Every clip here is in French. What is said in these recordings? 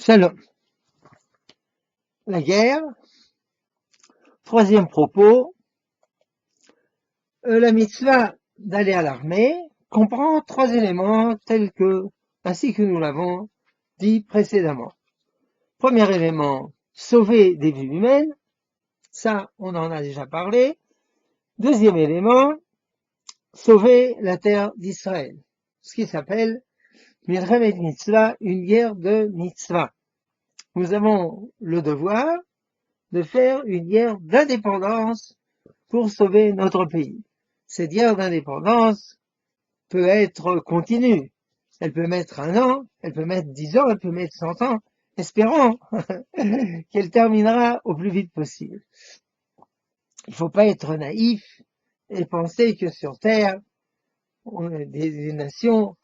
Shalom. La guerre. Troisième propos. La mitzvah d'aller à l'armée comprend trois éléments ainsi que nous l'avons dit précédemment. Premier élément, sauver des vies humaines. Ça, on en a déjà parlé. Deuxième élément, sauver la terre d'Israël. Ce qui s'appelle Milchemet Mitzvah, une guerre de mitzvah. Nous avons le devoir de faire une guerre d'indépendance pour sauver notre pays. Cette guerre d'indépendance peut être continue. Elle peut mettre 1 an, elle peut mettre 10 ans, elle peut mettre 100 ans, espérons qu'elle terminera au plus vite possible. Il ne faut pas être naïf et penser que sur Terre, des nations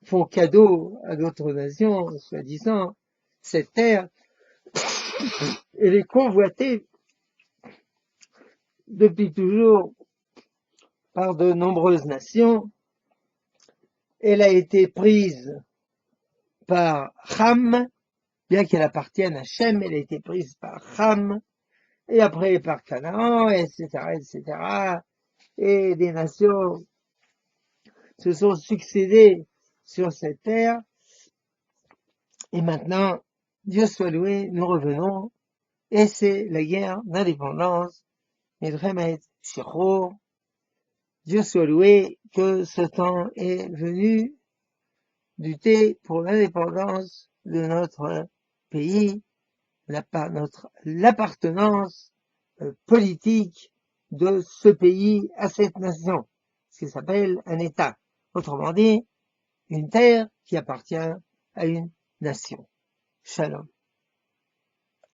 font cadeau à d'autres nations, soi-disant, cette Terre, elle est convoitée depuis toujours par de nombreuses nations. Elle a été prise par Ham, bien qu'elle appartienne à Shem, elle a été prise par Ham, et après par Canaan, etc., etc. Et des nations se sont succédées sur cette terre. Et maintenant, Dieu soit loué, nous revenons, et c'est la guerre d'indépendance, Milchemet Shirur. Dieu soit loué que ce temps est venu lutter pour l'indépendance de notre pays, l'appartenance politique de ce pays à cette nation, ce qui s'appelle un État. Autrement dit, une terre qui appartient à une nation. Shalom.